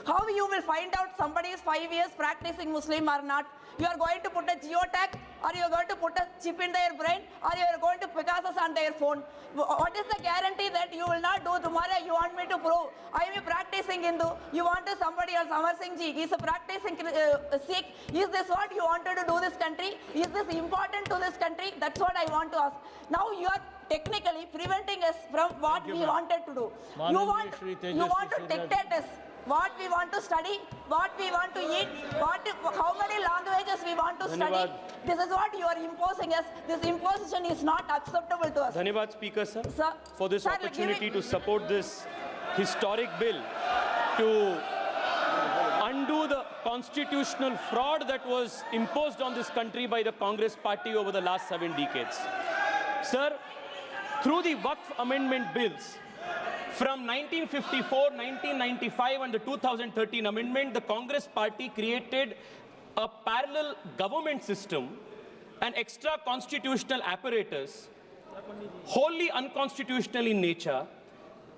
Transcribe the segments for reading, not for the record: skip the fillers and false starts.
How you will find out somebody is 5 years practicing Muslim or not? You are going to put a geotag, or you are going to put a chip in their brain, or you are going to Pegasus on their phone. What is the guarantee that you will not do tomorrow? You want me to prove I am a practicing Hindu. You want to somebody else, Amar Singh ji, he is a practicing Sikh. Is this what you wanted to do this country? Is this important to this country? That's what I want to ask. Now you are technically preventing us from what we wanted to do. You want to dictate us what we want to study, what we want to eat, how many languages we want to study. This is what you are imposing us. This imposition is not acceptable to us. Dhanyavad, Speaker sir, for this sir, opportunity to support this historic bill to undo the constitutional fraud that was imposed on this country by the Congress party over the last 7 decades. Sir, through the Waqf amendment bills, from 1954, 1995 and the 2013 amendment, the Congress party created a parallel government system, an extra constitutional apparatus, wholly unconstitutional in nature,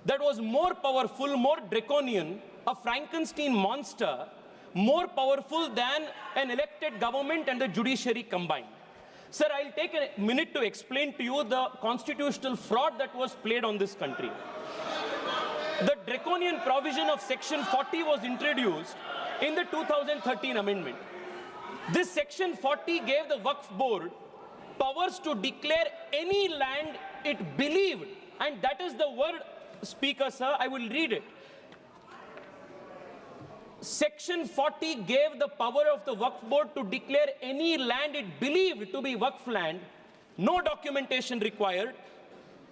that was more powerful, more draconian, a Frankenstein monster, more powerful than an elected government and the judiciary combined. Sir, I'll take a minute to explain to you the constitutional fraud that was played on this country. The draconian provision of Section 40 was introduced in the 2013 amendment. This Section 40 gave the Waqf Board powers to declare any land it believed, and that is the word, Speaker sir, I will read it. Section 40 gave the power of the Waqf Board to declare any land it believed to be Waqf land, no documentation required,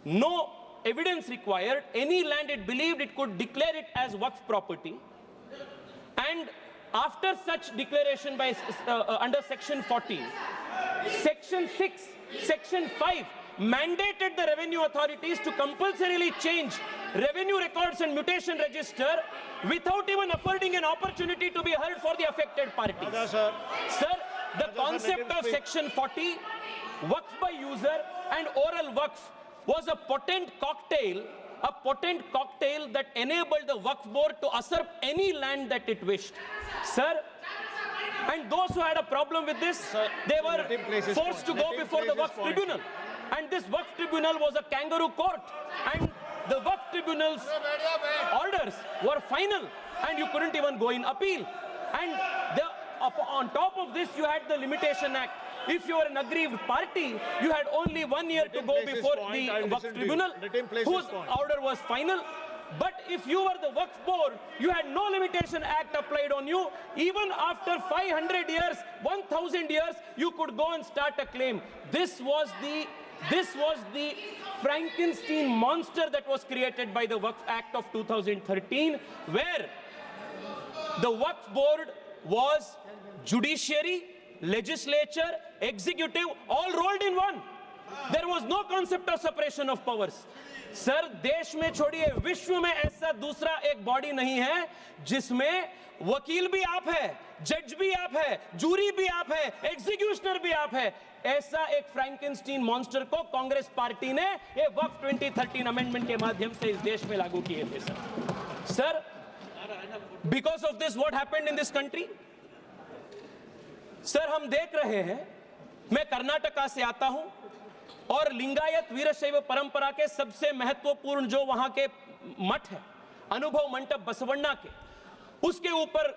no evidence required, any land it believed it could declare it as Waqf property. And after such declaration by under Section 40, Section 6, Section 5 mandated the revenue authorities to compulsorily change revenue records and mutation register without even affording an opportunity to be heard for the affected parties. Sir, the concept of Section 40, Waqf by user and oral Waqf, was a potent cocktail that enabled the Waqf Board to usurp any land that it wished. Sir, and those who had a problem with this, they were forced to go before the Waqf Tribunal. And this Waqf Tribunal was a kangaroo court. And the Waqf Tribunal's orders were final, and you couldn't even go in appeal. And on top of this, you had the Limitation Act. If you were an aggrieved party, you had only 1 year to go before the Waqf Tribunal, whose order was final. But if you were the Waqf Board, you had no Limitation Act applied on you. Even after 500 years, 1,000 years, you could go and start a claim. This was the Frankenstein monster that was created by the Waqf Act of 2013, where the Waqf Board was judiciary, legislature, executive, all rolled in one. There was no concept of separation of powers. Sir, देश में छोड़िए, विश्व में ऐसा दूसरा एक body नहीं है जिसमें वकील भी आप है, जज भी आप है, जूरी भी आप है, एग्जीक्यूशनर भी आप है. ऐसा एक फ्रैंकेनस्टीन मॉन्स्टर को कांग्रेस पार्टी ने ये वक्फ 2013 अमेंडमेंट के माध्यम से इस देश में लागू किए थे. Sir, because of this what happened in this country? Sir, हम देख रहे हैं, मैं कर्नाटका से आता हूं और लिंगायत वीरशैव परंपरा के सबसे महत्वपूर्ण जो वहां के मठ है, अनुभव मंडप बसवण्णा के, उसके ऊपर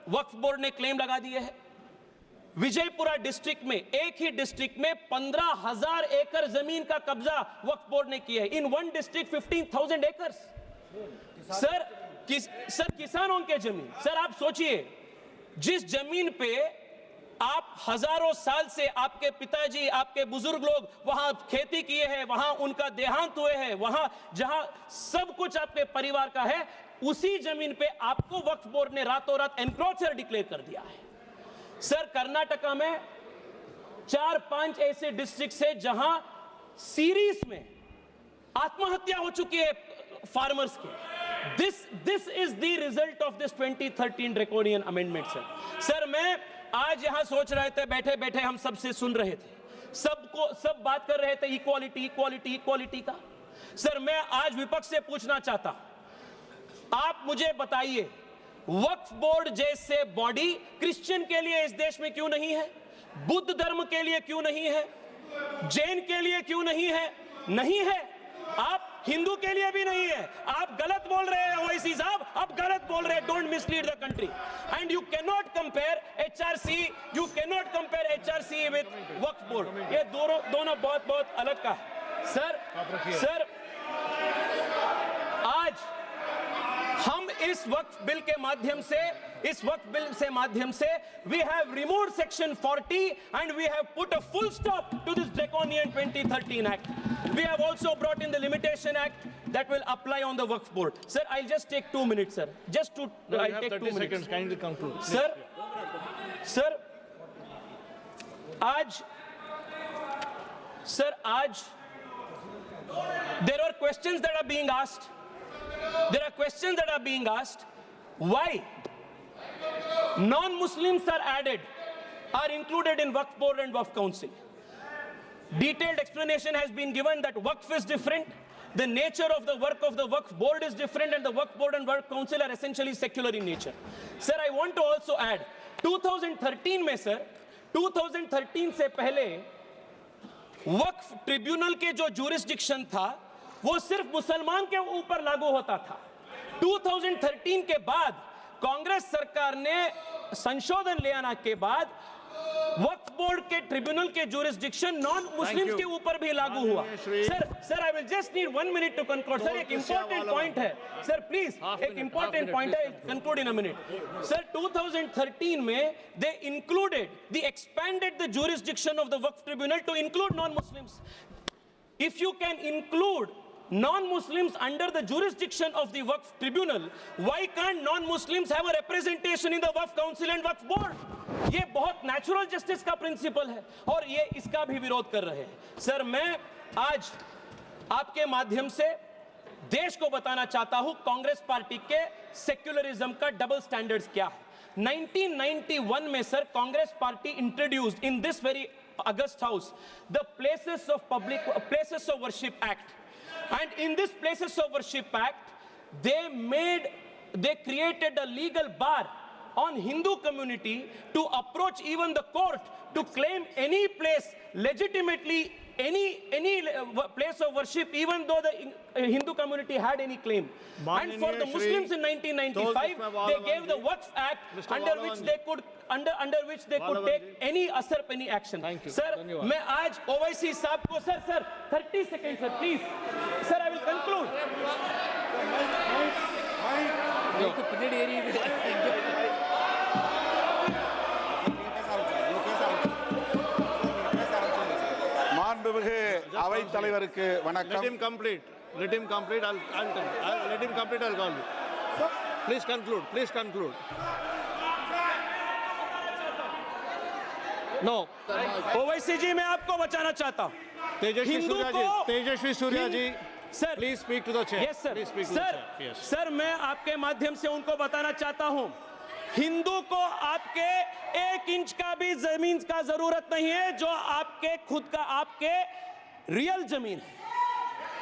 वक्फ बोर्ड ने क्लेम लगा दिए हैं. विजयपुरा डिस्ट्रिक्ट में, एक ही डिस्ट्रिक्ट में 15,000 एकड़ जमीन का कब्जा वक्फ बोर्ड ने किया है. इन वन डिस्ट्रिक्ट 15,000 एकड़. सर, किसानों के जमीन. सर, आप सोचिए, जिस जमीन पे आप हजारों साल से आपके पिताजी, आपके बुजुर्ग लोग वहां खेती किए हैं, वहां उनका देहांत हुए हैं, वहां जहां सब कुछ आपके परिवार का है, उसी जमीन पे आपको वक्फ बोर्ड ने रातों रात एनक्रोचर डिक्लेयर कर दिया है. सर, कर्नाटका में 4-5 ऐसे डिस्ट्रिक्ट है जहां सीरीज में आत्महत्या हो चुकी है फार्मर्स के. This is the result of this 2013 draconian amendment. Sir, मैं आज यहां सोच रहे थे, बैठे बैठे हम सबसे सुन रहे थे, सब बात कर रहे थे इक्वालिटी इक्वालिटी इक्वालिटी का. सर, मैं आज विपक्ष से पूछना चाहता हूं, आप मुझे बताइए, वक्फ बोर्ड जैसे बॉडी क्रिश्चियन के लिए इस देश में क्यों नहीं है? बुद्ध धर्म के लिए क्यों नहीं है? जैन के लिए क्यों नहीं है? नहीं है। आप हिंदू के लिए भी नहीं है। आप गलत बोल रहे हैं ओवैसी साहब, आप गलत बोल रहे हैं। Don't mislead the country and you can not compare HRC with Waqf board. ये दोनों बहुत बहुत अलग का है। सर आज हम इस वक्फ बिल के माध्यम से we have removed section 40 and we have put a full stop to this draconian 2013 act. We have also brought in the limitation act that will apply on the waqf board. Sir, I'll just take 2 minutes, sir. I'll take 2 minutes. Seconds, kindly conclude. Sir, आज there are questions that are being asked. Why non-Muslims are included in Waqf Board and Waqf Council. Detailed explanation has been given that Waqf is different, the nature of the work of the Waqf Board is different, and the Waqf Board and Waqf Council are essentially secular in nature. Sir, I want to also add, 2013 में sir, 2013 से पहले वक्फ tribunal के जो jurisdiction था वो सिर्फ मुसलमान के ऊपर लागू होता था। 2013 के बाद कांग्रेस सरकार ने संशोधन ले आने के बाद वक्फ बोर्ड के ट्रिब्यूनल के जुरिस्डिक्शन नॉन मुस्लिम्स के ऊपर भी लागू हुआ। Sir I will just need 1 minute to conclude. Sir एक इंपॉर्टेंट पॉइंट है सर, प्लीज एक इंपॉर्टेंट पॉइंट है, conclude in a minute. Sir 2013 में they included the expanded the jurisdiction of the Waqf tribunal to include non Muslims. If you can include non-Muslims under the jurisdiction of the Waqf Tribunal, why can't non-Muslims have a representation in the Waqf Council and Waqf Board? ये बहुत natural justice का principal है और ये इसका भी विरोध कर रहे हैं। सर मैं आज आपके माध्यम से देश को बताना चाहता हूं कांग्रेस पार्टी के सेक्युलरिज्म का डबल स्टैंडर्ड्स क्या है। 1991 में sir Congress party introduced in this very August House the Places of Worship Act, and in this Places of Worship Act they created a legal bar on Hindu community to approach even the court to claim any place legitimately, any place of worship, even though the Hindu community had any claim. And for the Muslims in 1995 they gave the Waqf Act under which they could take any usurp any action. Sir, मैं आज OIC साहब को sir 30 seconds sir, please sir, I will conclude. மாண்புமிகு அவைத் தலைவருக்கு வணக்கம். Let him complete. I'll let him complete. I'll call you. Please conclude. No. OIC जी मैं आपको बचाना चाहता हूँ। तेजस्वी सूर्या जी, sir please speak to the chair. Yes sir. Please speak to the chair. Yes. Sir मैं आपके माध्यम से उनको बताना चाहता हूँ, हिंदू को आपके 1 इंच का भी जमीन का जरूरत नहीं है जो आपके खुद का आपके रियल जमीन है।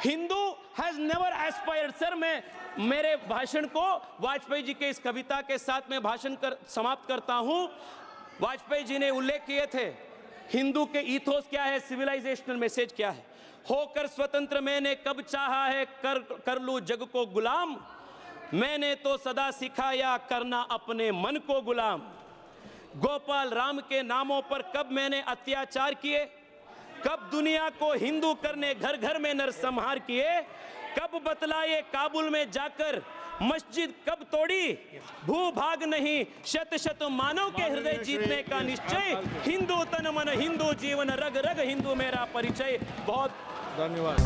Hindu has never aspired. Sir मैं मेरे भाषण को वाजपेयी जी के इस कविता के साथ में समाप्त करता हूं। वाजपेयी जी ने उल्लेख किए थे हिंदू के ईथोस क्या है, सिविलाइजेशनल मैसेज क्या है। होकर स्वतंत्र मैंने कब चाहा है कर लूं जग को गुलाम, मैंने तो सदा सिखाया करना अपने मन को गुलाम। गोपाल राम के नामों पर कब मैंने अत्याचार किए, कब दुनिया को हिंदू करने घर घर में नरसंहार किए, कब बतलाए काबुल में जाकर मस्जिद कब तोड़ी, भूभाग नहीं शत शत मानव के हृदय जीतने का निश्चय, हिंदू तन मन हिंदू जीवन रग रग हिंदू मेरा परिचय। बहुत धन्यवाद।